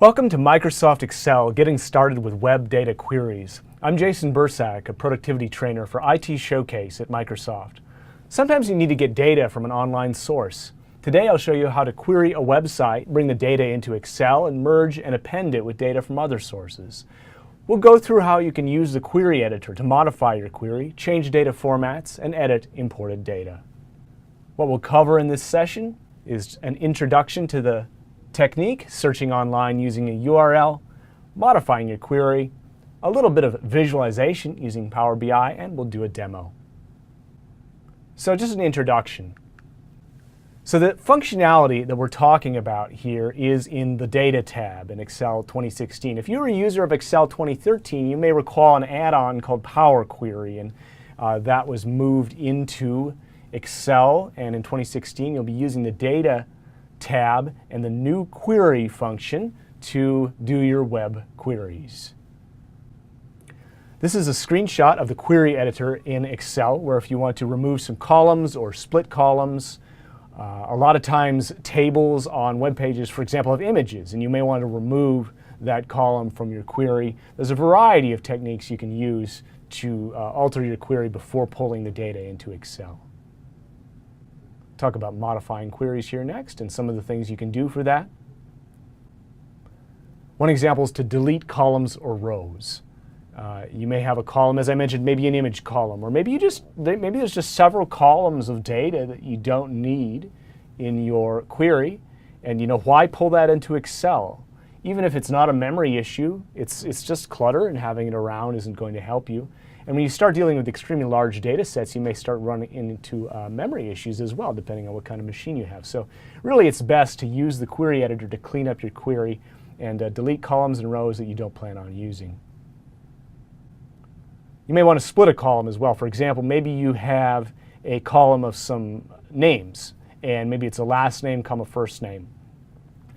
Welcome to Microsoft Excel, getting started with web data queries. I'm Jason Bursack, a productivity trainer for IT Showcase at Microsoft. Sometimes you need to get data from an online source. Today I'll show you how to query a website, bring the data into Excel, and merge and append it with data from other sources. We'll go through how you can use the query editor to modify your query, change data formats, and edit imported data. What we'll cover in this session is an introduction to the technique, searching online using a URL, modifying your query, a little bit of visualization using Power BI, and we'll do a demo. So just an introduction. So the functionality that we're talking about here is in the Data tab in Excel 2016. If you were a user of Excel 2013, you may recall an add-on called Power Query, and that was moved into Excel, and in 2016 you'll be using the Data tab and the new query function to do your web queries. This is a screenshot of the query editor in Excel, where if you want to remove some columns or split columns, a lot of times tables on web pages, for example, have images, and you may want to remove that column from your query. There's a variety of techniques you can use to alter your query before pulling the data into Excel. Talk about modifying queries here next and some of the things you can do for that. One example is to delete columns or rows. You may have a column, as I mentioned, maybe an image column, or maybe there's just several columns of data that you don't need in your query, and why pull that into Excel? Even if it's not a memory issue, it's just clutter, and having it around isn't going to help you. And when you start dealing with extremely large data sets, you may start running into memory issues as well, depending on what kind of machine you have. So really it's best to use the query editor to clean up your query and delete columns and rows that you don't plan on using. You may want to split a column as well. For example, maybe you have a column of some names, and maybe it's a last name, comma, first name.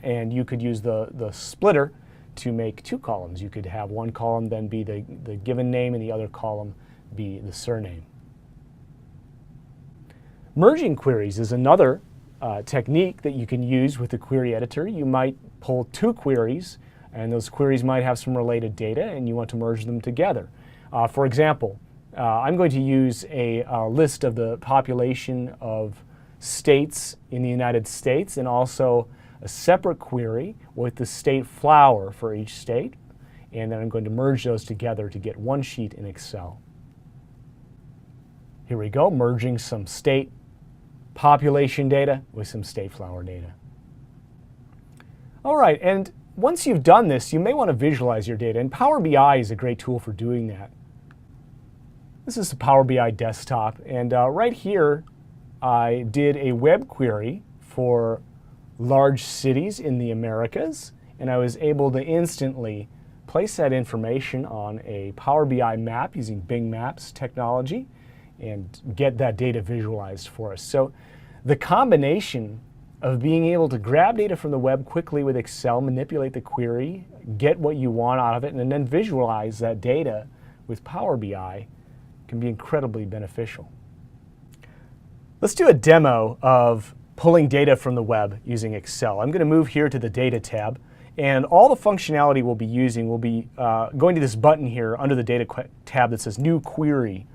And you could use the splitter to make two columns. You could have one column then be the given name and the other column be the surname. Merging queries is another technique that you can use with the query editor. You might pull two queries, and those queries might have some related data, and you want to merge them together. For example, I'm going to use a list of the population of states in the United States, and also a separate query with the state flower for each state, and then I'm going to merge those together to get one sheet in Excel. Here we go, merging some state population data with some state flower data. All right, and once you've done this, you may want to visualize your data, and Power BI is a great tool for doing that. This is the Power BI desktop, and right here I did a web query for large cities in the Americas, and I was able to instantly place that information on a Power BI map using Bing Maps technology and get that data visualized for us. So the combination of being able to grab data from the web quickly with Excel, manipulate the query, get what you want out of it, and then visualize that data with Power BI can be incredibly beneficial. Let's do a demo of pulling data from the web using Excel. I'm going to move here to the Data tab, and all the functionality we'll be using will be going to this button here under the Data tab that says New Query,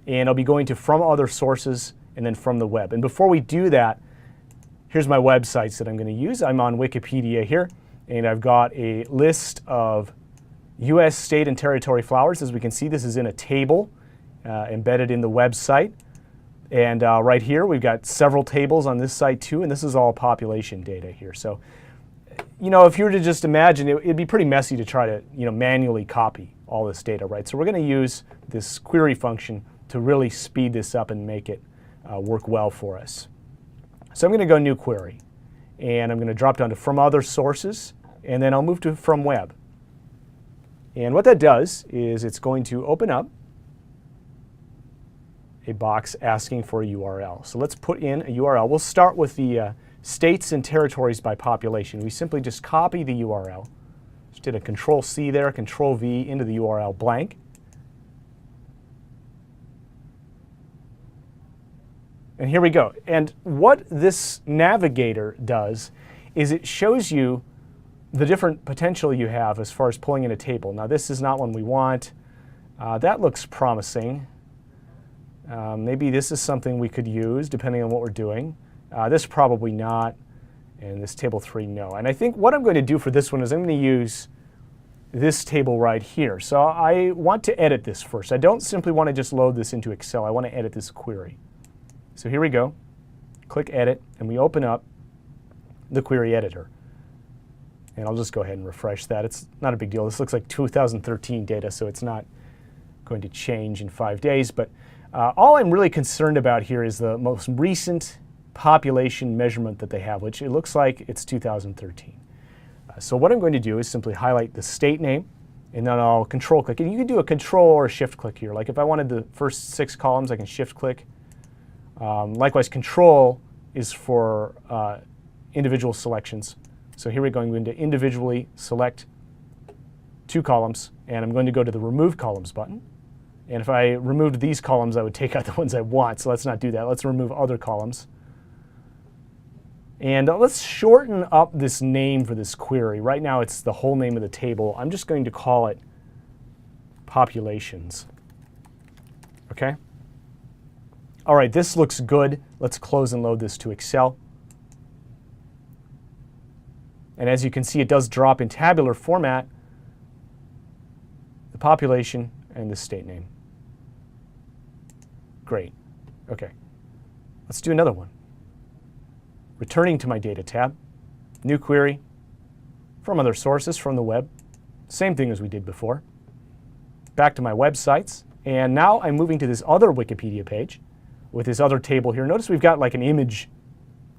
and I'll be going to From Other Sources and then From the Web. And before we do that, here's my websites that I'm going to use. I'm on Wikipedia here, and I've got a list of U.S. state and territory flowers. As we can see, this is in a table embedded in the website. And right here, we've got several tables on this site too, and this is all population data here. So, if you were to just imagine, it'd be pretty messy to try to, manually copy all this data, right? So we're going to use this query function to really speed this up and make it work well for us. So I'm going to go New Query, and I'm going to drop down to From Other Sources, and then I'll move to From Web. And what that does is it's going to open up a box asking for a URL. So let's put in a URL. We'll start with the states and territories by population. We simply just copy the URL. Just did a Control-C there, Control-V into the URL blank. And here we go. And what this navigator does is it shows you the different potential you have as far as pulling in a table. Now this is not one we want. That looks promising. Maybe this is something we could use depending on what we're doing. This probably not, and this table 3, no. And I think what I'm going to do for this one is I'm going to use this table right here. So I want to edit this first. I don't simply want to just load this into Excel. I want to edit this query. So here we go. Click Edit, and we open up the query editor. And I'll just go ahead and refresh that. It's not a big deal. This looks like 2013 data, so it's not going to change in 5 days. But all I'm really concerned about here is the most recent population measurement that they have, which it looks like it's 2013. So what I'm going to do is simply highlight the state name, and then I'll control click. And you can do a control or a shift click here. Like if I wanted the first 6 columns, I can shift click. Likewise, control is for individual selections. So here we're going to individually select 2 columns, and I'm going to go to the Remove Columns button. And if I removed these columns, I would take out the ones I want, so let's not do that. Let's remove other columns. And let's shorten up this name for this query. Right now it's the whole name of the table. I'm just going to call it populations. Okay? All right, this looks good. Let's close and load this to Excel. And as you can see, it does drop in tabular format the population and the state name. Great. Okay. Let's do another one. Returning to my Data tab, new query from other sources from the web. Same thing as we did before. Back to my websites. And now I'm moving to this other Wikipedia page with this other table here. Notice we've got like an image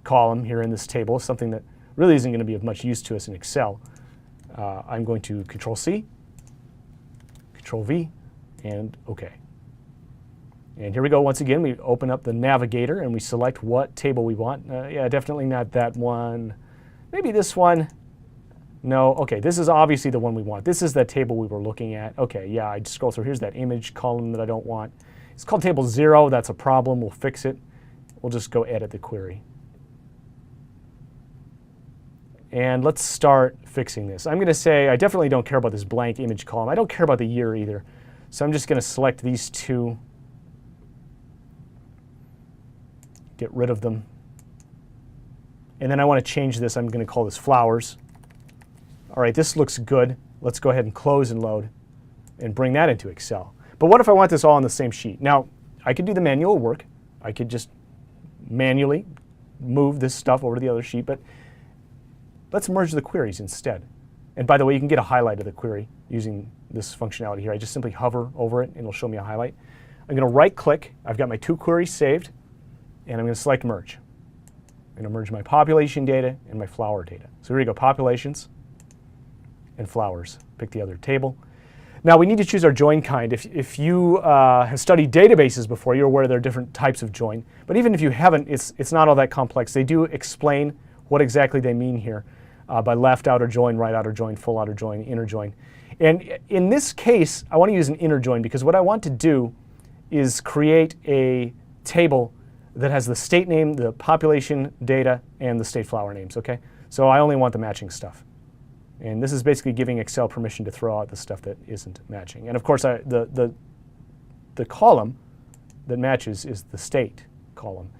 column here in this table, something that really isn't going to be of much use to us in Excel. I'm going to Control-C, Control-V, and OK. And here we go. Once again, we open up the navigator and we select what table we want. Yeah, definitely not that one. Maybe this one. No. OK, this is obviously the one we want. This is that table we were looking at. OK, yeah, I scroll through. Here's that image column that I don't want. It's called Table 0. That's a problem. We'll fix it. We'll just go edit the query. And let's start fixing this. I'm going to say I definitely don't care about this blank image column. I don't care about the year either. So I'm just going to select these 2. Get rid of them. And then I want to change this. I'm going to call this flowers. All right, this looks good. Let's go ahead and close and load and bring that into Excel. But what if I want this all on the same sheet? Now, I could do the manual work. I could just manually move this stuff over to the other sheet. But let's merge the queries instead. And by the way, you can get a highlight of the query using this functionality here. I just simply hover over it, and it'll show me a highlight. I'm going to right-click. I've got my 2 queries saved. And I'm going to select Merge. I'm going to merge my population data and my flower data. So here we go, populations and flowers. Pick the other table. Now we need to choose our join kind. If you have studied databases before, you're aware there are different types of join. But even if you haven't, it's not all that complex. They do explain what exactly they mean here by left outer join, right outer join, full outer join, inner join. And in this case, I want to use an inner join because what I want to do is create a table that has the state name, the population data, and the state flower names, okay? So I only want the matching stuff. And this is basically giving Excel permission to throw out the stuff that isn't matching. And of course, the column that matches is the state column.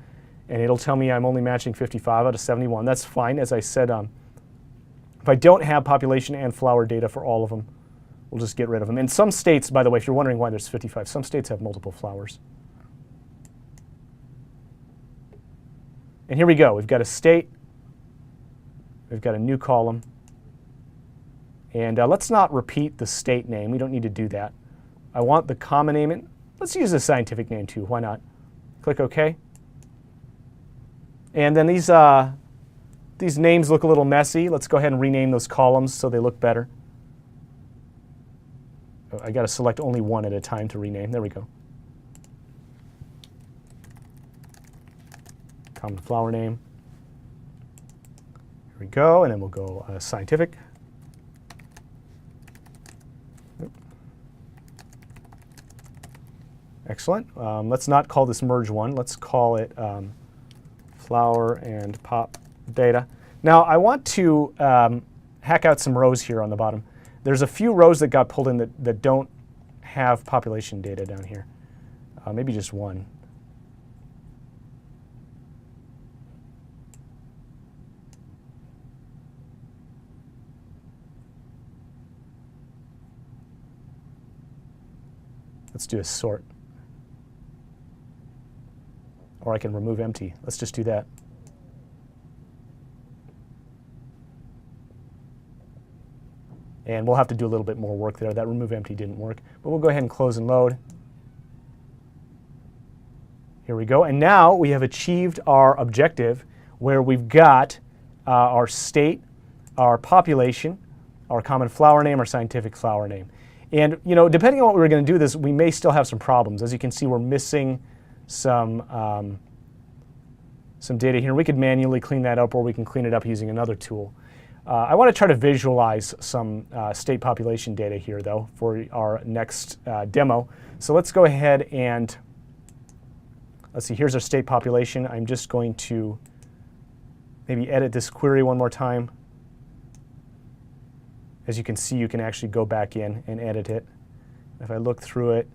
And it'll tell me I'm only matching 55 out of 71. That's fine. As I said, if I don't have population and flower data for all of them, we'll just get rid of them. In some states, by the way, if you're wondering why there's 55, some states have multiple flowers. And here we go. We've got a state. We've got a new column. And let's not repeat the state name. We don't need to do that. I want the common name in. Let's use a scientific name too. Why not? Click OK. And then these names look a little messy. Let's go ahead and rename those columns so they look better. Oh, I got to select only one at a time to rename. There we go. Common flower name. Here we go, and then we'll go scientific. Excellent. Let's not call this merge one. Let's call it flower and pop data. Now I want to hack out some rows here on the bottom. There's a few rows that got pulled in that don't have population data down here. Maybe just one. Let's do a sort. Or I can remove empty. Let's just do that. And we'll have to do a little bit more work there. That remove empty didn't work. But we'll go ahead and close and load. Here we go. And now we have achieved our objective where we've got our state, our population, our common flower name, our scientific flower name. And depending on what we're going to do this, we may still have some problems. As you can see, we're missing some data here. We could manually clean that up, or we can clean it up using another tool. I want to try to visualize some state population data here, though, for our next demo. So let's go ahead and let's see. Here's our state population. I'm just going to maybe edit this query one more time. As you can see, you can actually go back in and edit it. If I look through it,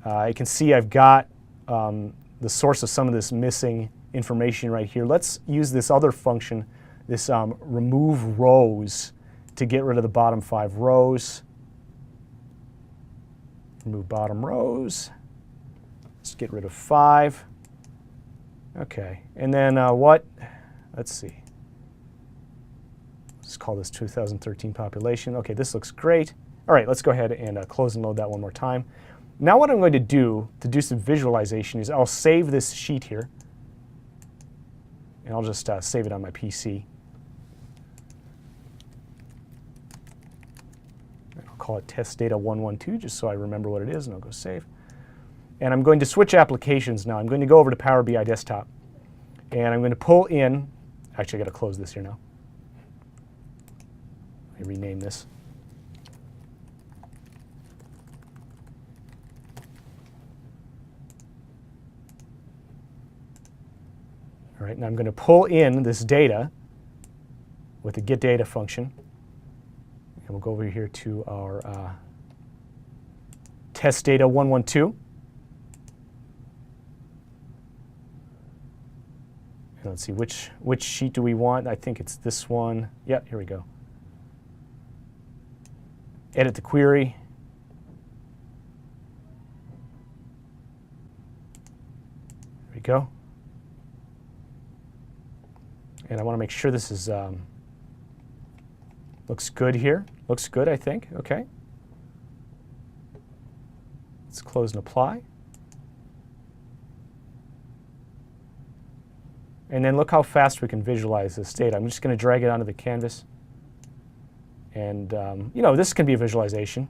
I can see I've got the source of some of this missing information right here. Let's use this other function, this remove rows, to get rid of the bottom 5 rows. Remove bottom rows. Let's get rid of 5. Okay, and then what? Let's see. Let's call this 2013 population. Okay, this looks great. All right, let's go ahead and close and load that one more time. Now what I'm going to do some visualization is I'll save this sheet here. And I'll just save it on my PC. And I'll call it test data 112 just so I remember what it is, and I'll go save. And I'm going to switch applications now. I'm going to go over to Power BI Desktop. And I'm going to pull in, actually I got to close this here now. Let me rename this. All right, now I'm going to pull in this data with the get data function. And we'll go over here to our test data 112. And let's see, which sheet do we want? I think it's this one. Yeah, here we go. Edit the query. There we go. And I want to make sure this is looks good here. Looks good, I think. Okay. Let's close and apply. And then look how fast we can visualize this data. I'm just going to drag it onto the canvas. And this can be a visualization.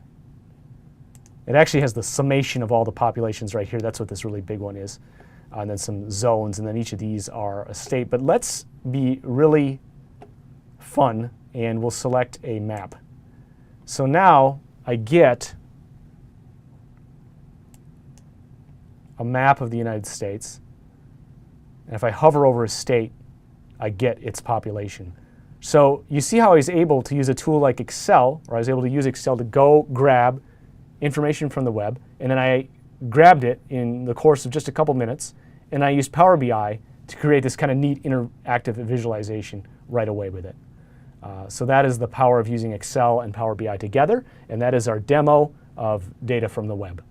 It actually has the summation of all the populations right here. That's what this really big one is. And then some zones, and then each of these are a state. But let's be really fun, and we'll select a map. So now I get a map of the United States. And if I hover over a state, I get its population. So you see how I was able to use a tool like Excel, or I was able to use Excel to go grab information from the web, and then I grabbed it in the course of just a couple minutes, and I used Power BI to create this kind of neat interactive visualization right away with it. So that is the power of using Excel and Power BI together, and that is our demo of data from the web.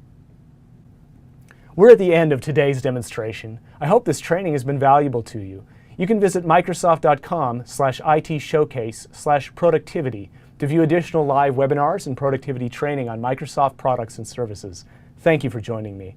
We're at the end of today's demonstration. I hope this training has been valuable to you. You can visit Microsoft.com/itshowcase/productivity to view additional live webinars and productivity training on Microsoft products and services. Thank you for joining me.